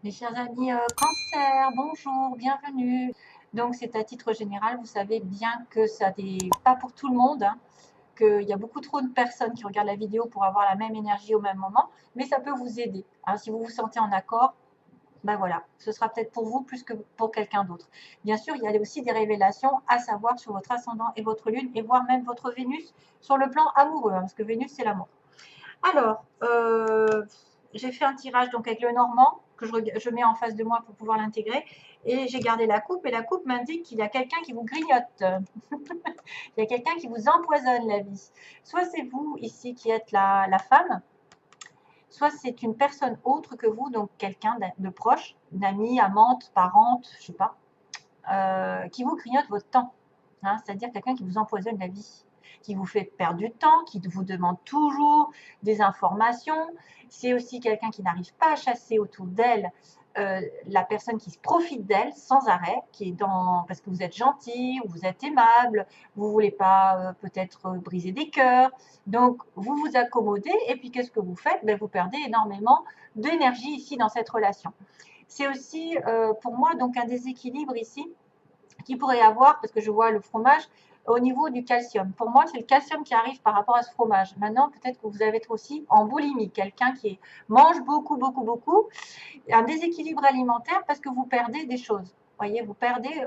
Mes chers amis Cancer, bonjour, bienvenue. Donc c'est à titre général, vous savez bien que ça n'est pas pour tout le monde, hein, qu'il y a beaucoup trop de personnes qui regardent la vidéo pour avoir la même énergie au même moment, mais ça peut vous aider, hein. Si vous vous sentez en accord, ben voilà, ce sera peut-être pour vous plus que pour quelqu'un d'autre. Bien sûr, il y a aussi des révélations à savoir sur votre ascendant et votre lune, et voire même votre Vénus sur le plan amoureux, hein, parce que Vénus c'est l'amour. Alors, j'ai fait un tirage donc avec le normand que je mets en face de moi pour pouvoir l'intégrer. Et j'ai gardé la coupe et la coupe m'indique qu'il y a quelqu'un qui vous grignote. Il y a quelqu'un qui vous empoisonne la vie. Soit c'est vous ici qui êtes la femme, soit c'est une personne autre que vous, donc quelqu'un de proche, une amie, amante, parente, je sais pas, qui vous grignote votre temps. Hein, c'est-à-dire quelqu'un qui vous empoisonne la vie, qui vous fait perdre du temps, qui vous demande toujours des informations. C'est aussi quelqu'un qui n'arrive pas à chasser autour d'elle la personne qui se profite d'elle sans arrêt, qui est dans parce que vous êtes gentil ou vous êtes aimable, vous voulez pas peut-être briser des cœurs, donc vous vous accommodez et puis qu'est-ce que vous faites? Ben, vous perdez énormément d'énergie ici dans cette relation. C'est aussi pour moi donc un déséquilibre ici qu'il pourrait y avoir, parce que je vois le fromage, au niveau du calcium. Pour moi, c'est le calcium qui arrive par rapport à ce fromage. Maintenant, peut-être que vous avez aussi en boulimie, quelqu'un qui mange beaucoup, beaucoup, beaucoup, un déséquilibre alimentaire parce que vous perdez des choses. Vous voyez, vous perdez,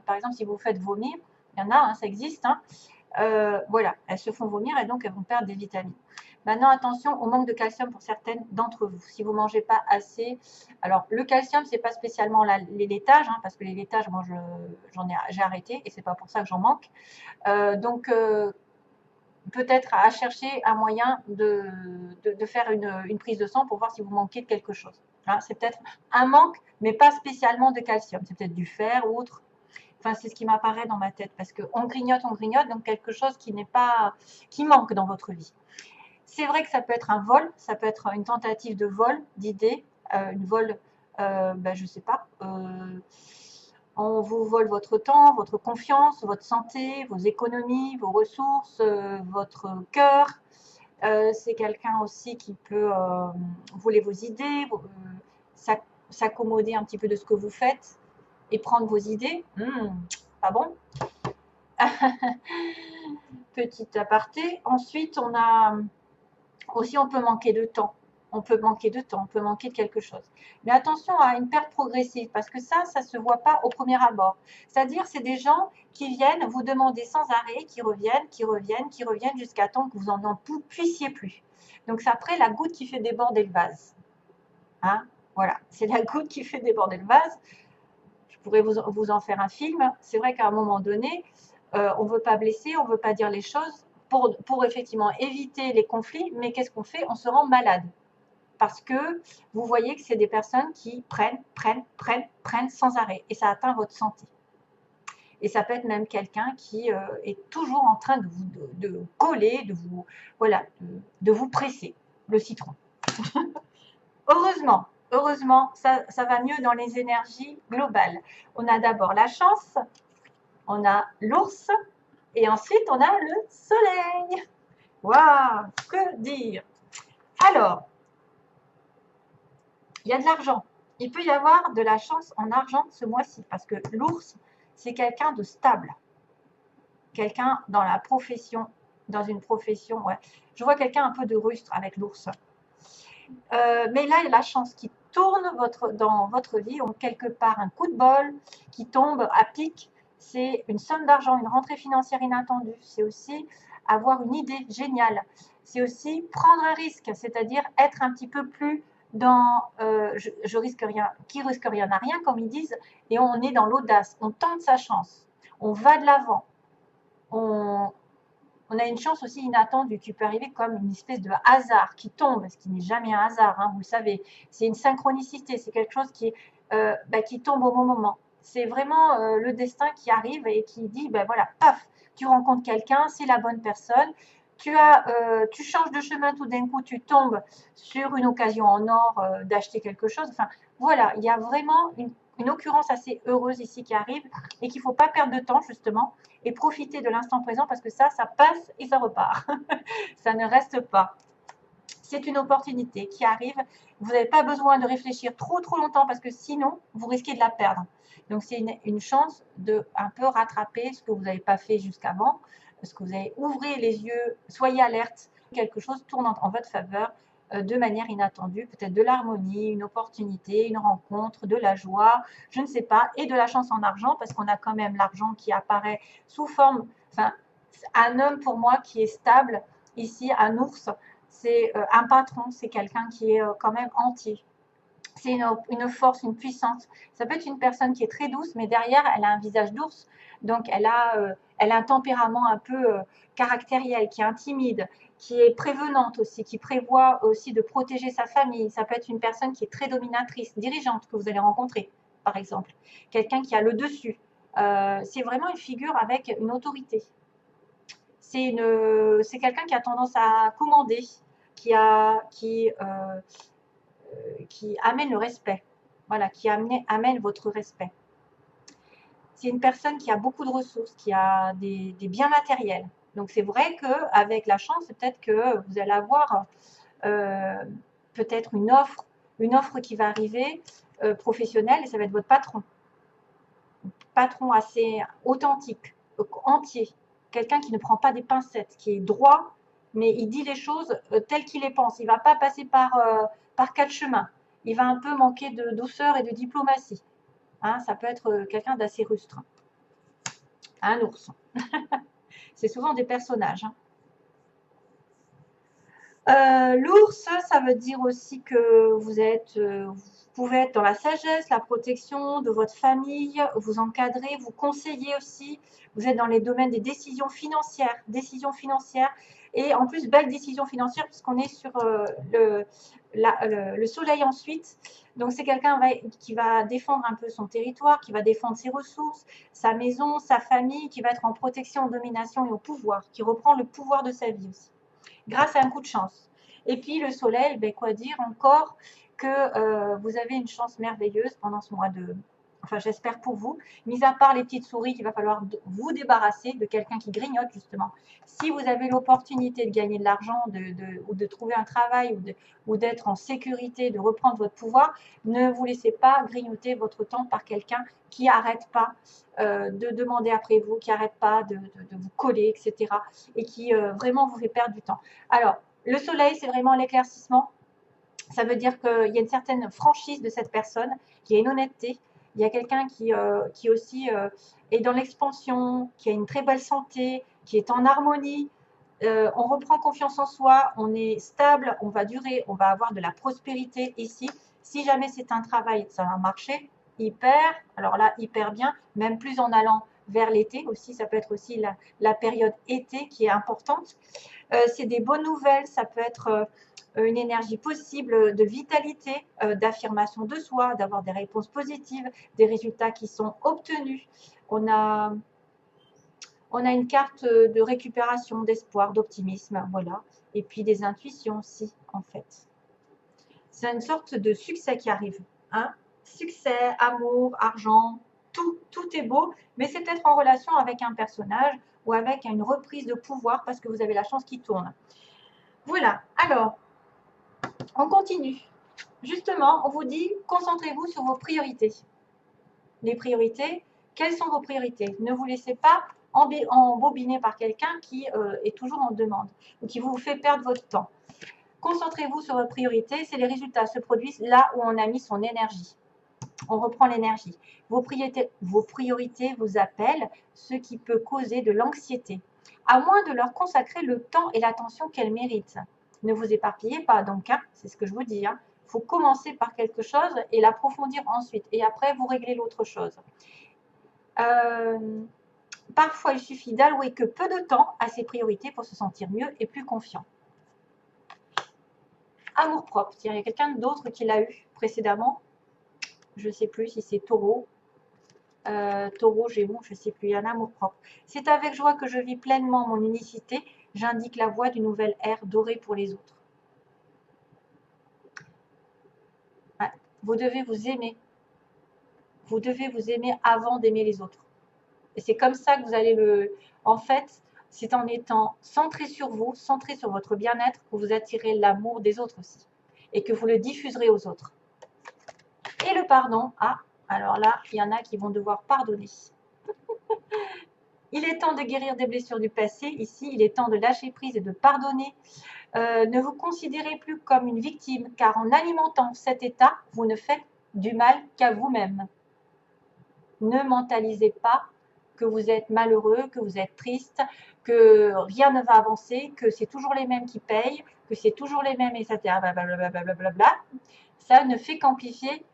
par exemple, si vous faites vomir, il y en a, hein, ça existe, hein, voilà, elles se font vomir et donc elles vont perdre des vitamines. Maintenant, attention au manque de calcium pour certaines d'entre vous. Si vous ne mangez pas assez, alors le calcium, c'est pas spécialement les laitages, hein, parce que les laitages, moi, j'ai arrêté et c'est pas pour ça que j'en manque. Donc, peut-être à chercher un moyen de faire une prise de sang pour voir si vous manquez de quelque chose. Hein, c'est peut-être un manque, mais pas spécialement de calcium. C'est peut-être du fer ou autre. Enfin, c'est ce qui m'apparaît dans ma tête, parce qu'on grignote, donc quelque chose qui n'est pas, qui manque dans votre vie. C'est vrai que ça peut être un vol, ça peut être une tentative de vol, d'idée, une vol, ben, je sais pas, on vous vole votre temps, votre confiance, votre santé, vos économies, vos ressources, votre cœur. C'est quelqu'un aussi qui peut voler vos idées, s'accommoder un petit peu de ce que vous faites et prendre vos idées. Pas bon. Petit aparté. Ensuite, on a aussi, on peut manquer de temps. On peut manquer de temps, on peut manquer de quelque chose. Mais attention à une perte progressive, parce que ça ne se voit pas au premier abord. C'est-à-dire, c'est des gens qui viennent vous demander sans arrêt, qui reviennent, qui reviennent, qui reviennent, jusqu'à temps que vous n'en puissiez plus. Donc, c'est après la goutte qui fait déborder le vase. Hein, voilà, c'est la goutte qui fait déborder le vase. Je pourrais vous en faire un film. C'est vrai qu'à un moment donné, on ne veut pas blesser, on ne veut pas dire les choses pour effectivement éviter les conflits, mais qu'est-ce qu'on fait? On se rend malade. Parce que vous voyez que c'est des personnes qui prennent sans arrêt. Et ça atteint votre santé. Et ça peut être même quelqu'un qui est toujours en train de coller, voilà, de vous presser le citron. Heureusement, ça va mieux dans les énergies globales. On a d'abord la chance, on a l'ours, et ensuite on a le soleil. Waouh, que dire? Alors, il y a de l'argent. Il peut y avoir de la chance en argent ce mois-ci, parce que l'ours, c'est quelqu'un de stable. Quelqu'un dans la profession, dans une profession, ouais. Je vois quelqu'un un peu de rustre avec l'ours. Mais là, il y a la chance qui tourne dans votre vie, ou quelque part un coup de bol qui tombe à pic. C'est une somme d'argent, une rentrée financière inattendue. C'est aussi avoir une idée géniale. C'est aussi prendre un risque, c'est-à-dire être un petit peu plus dans je risque rien, qui risque rien n'a rien, comme ils disent, et on est dans l'audace. On tente sa chance, on va de l'avant, on a une chance aussi inattendue qui peut arriver comme une espèce de hasard qui tombe, ce qui n'est jamais un hasard, hein, vous le savez. C'est une synchronicité, c'est quelque chose qui tombe au bon moment. C'est vraiment le destin qui arrive et qui dit, ben voilà, paf, tu rencontres quelqu'un, c'est la bonne personne, tu changes de chemin tout d'un coup, tu tombes sur une occasion en or d'acheter quelque chose. Enfin, voilà, il y a vraiment une occurrence assez heureuse ici qui arrive et qu'il ne faut pas perdre de temps justement et profiter de l'instant présent parce que ça passe et ça repart. Ça ne reste pas. C'est une opportunité qui arrive. Vous n'avez pas besoin de réfléchir trop longtemps parce que sinon, vous risquez de la perdre. Donc, c'est une chance de un peu rattraper ce que vous n'avez pas fait jusqu'avant, ce que vous avez. Ouvrez les yeux, soyez alerte. Quelque chose tourne en votre faveur de manière inattendue, peut-être de l'harmonie, une opportunité, une rencontre, de la joie, je ne sais pas, et de la chance en argent parce qu'on a quand même l'argent qui apparaît sous forme, enfin, un homme pour moi qui est stable, ici, un ours, c'est un patron, c'est quelqu'un qui est quand même entier. C'est une force, une puissance. Ça peut être une personne qui est très douce, mais derrière, elle a un visage d'ours. Donc, elle a un tempérament un peu caractériel, qui est intimide, qui est prévenante aussi, qui prévoit aussi de protéger sa famille. Ça peut être une personne qui est très dominatrice, dirigeante, que vous allez rencontrer, par exemple. Quelqu'un qui a le dessus. C'est vraiment une figure avec une autorité. C'est quelqu'un qui a tendance à commander, qui amène le respect. Voilà, qui amène votre respect. C'est une personne qui a beaucoup de ressources, qui a des biens matériels. Donc c'est vrai qu'avec la chance, peut-être que vous allez avoir peut-être une offre qui va arriver professionnelle, et ça va être votre patron. Patron assez authentique, entier. Quelqu'un qui ne prend pas des pincettes, qui est droit, mais il dit les choses telles qu'il les pense. Il ne va pas passer par quatre chemins. Il va un peu manquer de douceur et de diplomatie. Hein, ça peut être quelqu'un d'assez rustre. Un ours. C'est souvent des personnages. L'ours, ça veut dire aussi que vous pouvez être dans la sagesse, la protection de votre famille, vous encadrer, vous conseiller aussi. Vous êtes dans les domaines des décisions financières, et en plus, belle décision financière puisqu'on est sur le soleil ensuite. Donc, c'est quelqu'un qui va défendre un peu son territoire, qui va défendre ses ressources, sa maison, sa famille, qui va être en protection, en domination et au pouvoir, qui reprend le pouvoir de sa vie aussi, grâce à un coup de chance. Et puis le soleil, ben, quoi dire encore que vous avez une chance merveilleuse pendant ce mois de... Enfin, j'espère pour vous, mis à part les petites souris qu'il va falloir vous débarrasser de quelqu'un qui grignote, justement. Si vous avez l'opportunité de gagner de l'argent ou de trouver un travail ou d'être en sécurité, de reprendre votre pouvoir, ne vous laissez pas grignoter votre temps par quelqu'un qui n'arrête pas de demander après vous, qui n'arrête pas de vous coller, etc. Et qui vraiment vous fait perdre du temps. Alors, le soleil, c'est vraiment l'éclaircissement. Ça veut dire qu'il y a une certaine franchise de cette personne, qu'il y a une honnêteté. Il y a quelqu'un qui aussi est dans l'expansion, qui a une très belle santé, qui est en harmonie. On reprend confiance en soi, on est stable, on va durer, on va avoir de la prospérité ici. Si jamais c'est un travail, ça va marcher hyper, alors là, hyper bien, même plus en allant vers l'été aussi, ça peut être aussi la période été qui est importante. C'est des bonnes nouvelles, ça peut être une énergie possible de vitalité, d'affirmation de soi, d'avoir des réponses positives, des résultats qui sont obtenus. On a une carte de récupération, d'espoir, d'optimisme, voilà. Et puis des intuitions aussi, en fait. C'est une sorte de succès qui arrive. Hein, succès, amour, argent, tout est beau, mais c'est peut-être en relation avec un personnage ou avec une reprise de pouvoir parce que vous avez la chance qui tourne. Voilà, alors, on continue. Justement, on vous dit, concentrez-vous sur vos priorités. Les priorités, quelles sont vos priorités? Ne vous laissez pas embobiner par quelqu'un qui est toujours en demande ou qui vous fait perdre votre temps. Concentrez-vous sur vos priorités, c'est les résultats se produisent là où on a mis son énergie. On reprend l'énergie. Vos priorités vous appellent, ce qui peut causer de l'anxiété, à moins de leur consacrer le temps et l'attention qu'elles méritent. Ne vous éparpillez pas, donc, hein, c'est ce que je vous dis. Il faut commencer par quelque chose et l'approfondir ensuite. Et après, vous réglez l'autre chose. Parfois, il suffit d'allouer que peu de temps à ses priorités pour se sentir mieux et plus confiant. Amour-propre. Il y a quelqu'un d'autre qui l'a eu précédemment. Je ne sais plus si c'est Taureau. Taureau, Gémeaux, je ne sais plus. Il y a un amour-propre. C'est avec joie que je vis pleinement mon unicité. J'indique la voie d'une nouvelle ère dorée pour les autres. Ouais. Vous devez vous aimer. Vous devez vous aimer avant d'aimer les autres. Et c'est comme ça que vous allez En fait, c'est en étant centré sur vous, centré sur votre bien-être, que vous attirez l'amour des autres aussi. Et que vous le diffuserez aux autres. Et le pardon, ah, alors là, il y en a qui vont devoir pardonner. Il est temps de guérir des blessures du passé. Ici, il est temps de lâcher prise et de pardonner. Ne vous considérez plus comme une victime, car en alimentant cet état, vous ne faites du mal qu'à vous-même. Ne mentalisez pas que vous êtes malheureux, que vous êtes triste, que rien ne va avancer, que c'est toujours les mêmes qui payent, que c'est toujours les mêmes, etc. Blablabla. Ça ne fait qu'amplifier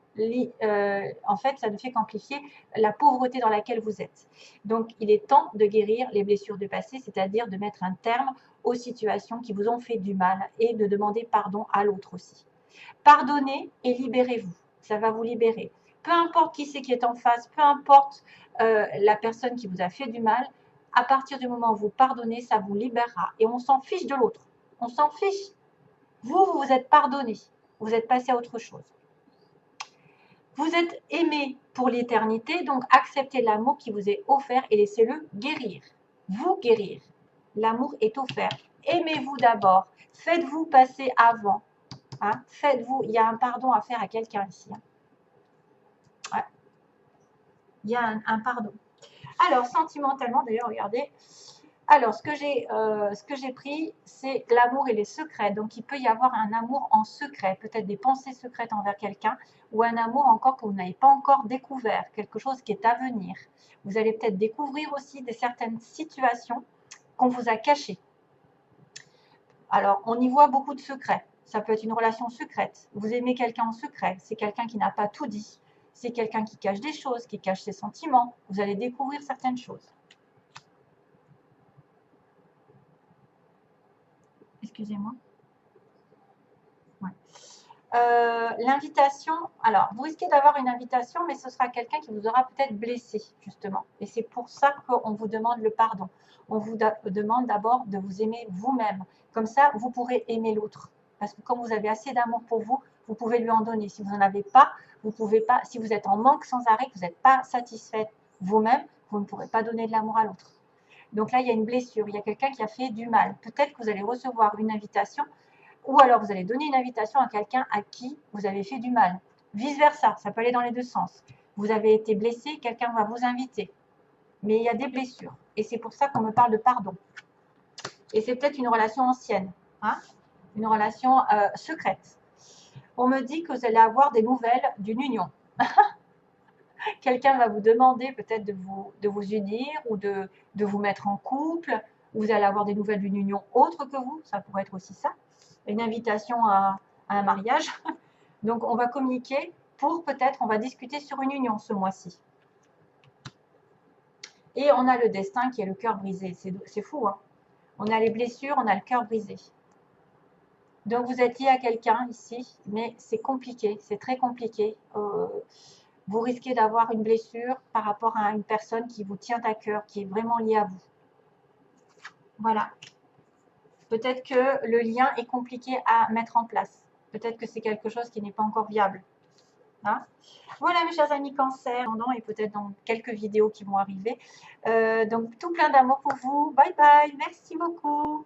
en fait, ça ne fait qu'amplifier la pauvreté dans laquelle vous êtes. Donc, il est temps de guérir les blessures du passé, c'est-à-dire de mettre un terme aux situations qui vous ont fait du mal et de demander pardon à l'autre aussi. Pardonnez et libérez-vous. Ça va vous libérer. Peu importe qui c'est qui est en face, peu importe la personne qui vous a fait du mal, à partir du moment où vous pardonnez, ça vous libérera. Et on s'en fiche de l'autre. On s'en fiche. Vous vous êtes pardonné. Vous êtes passé à autre chose. Vous êtes aimé pour l'éternité, donc acceptez l'amour qui vous est offert et laissez-le guérir. Vous guérir. L'amour est offert. Aimez-vous d'abord. Faites-vous passer avant. Hein? Faites-vous. Il y a un pardon à faire à quelqu'un ici. Hein? Ouais. Il y a un pardon. Alors, sentimentalement, d'ailleurs, regardez. Alors, ce que j'ai pris, c'est l'amour et les secrets. Donc, il peut y avoir un amour en secret, peut-être des pensées secrètes envers quelqu'un, ou un amour encore que vous n'avez pas encore découvert, quelque chose qui est à venir. Vous allez peut-être découvrir aussi certaines situations qu'on vous a cachées. Alors, on y voit beaucoup de secrets. Ça peut être une relation secrète. Vous aimez quelqu'un en secret. C'est quelqu'un qui n'a pas tout dit. C'est quelqu'un qui cache des choses, qui cache ses sentiments. Vous allez découvrir certaines choses. Excusez-moi. Ouais. L'invitation, alors vous risquez d'avoir une invitation, mais ce sera quelqu'un qui vous aura peut-être blessé, justement. Et c'est pour ça qu'on vous demande le pardon. On vous demande d'abord de vous aimer vous-même. Comme ça, vous pourrez aimer l'autre. Parce que comme vous avez assez d'amour pour vous, vous pouvez lui en donner. Si vous n'en avez pas, vous pouvez pas. Si vous êtes en manque sans arrêt, que vous n'êtes pas satisfaite vous-même, vous ne pourrez pas donner de l'amour à l'autre. Donc là, il y a une blessure, il y a quelqu'un qui a fait du mal. Peut-être que vous allez recevoir une invitation, ou alors vous allez donner une invitation à quelqu'un à qui vous avez fait du mal. Vice-versa, ça peut aller dans les deux sens. Vous avez été blessé, quelqu'un va vous inviter. Mais il y a des blessures. Et c'est pour ça qu'on me parle de pardon. Et c'est peut-être une relation ancienne, hein, une relation secrète. On me dit que vous allez avoir des nouvelles d'une union. Quelqu'un va vous demander peut-être de vous unir ou de vous mettre en couple. Vous allez avoir des nouvelles d'une union autre que vous. Ça pourrait être aussi ça. Une invitation à un mariage. Donc, on va communiquer pour peut-être, on va discuter sur une union ce mois-ci. Et on a le destin qui est le cœur brisé. C'est fou, hein. On a les blessures, on a le cœur brisé. Donc, vous êtes lié à quelqu'un ici, mais c'est compliqué, c'est très compliqué. Vous risquez d'avoir une blessure par rapport à une personne qui vous tient à cœur, qui est vraiment liée à vous. Voilà. Peut-être que le lien est compliqué à mettre en place. Peut-être que c'est quelque chose qui n'est pas encore viable. Hein? Voilà mes chers amis cancer, et peut-être dans quelques vidéos qui vont arriver. Donc tout plein d'amour pour vous. Bye bye, merci beaucoup.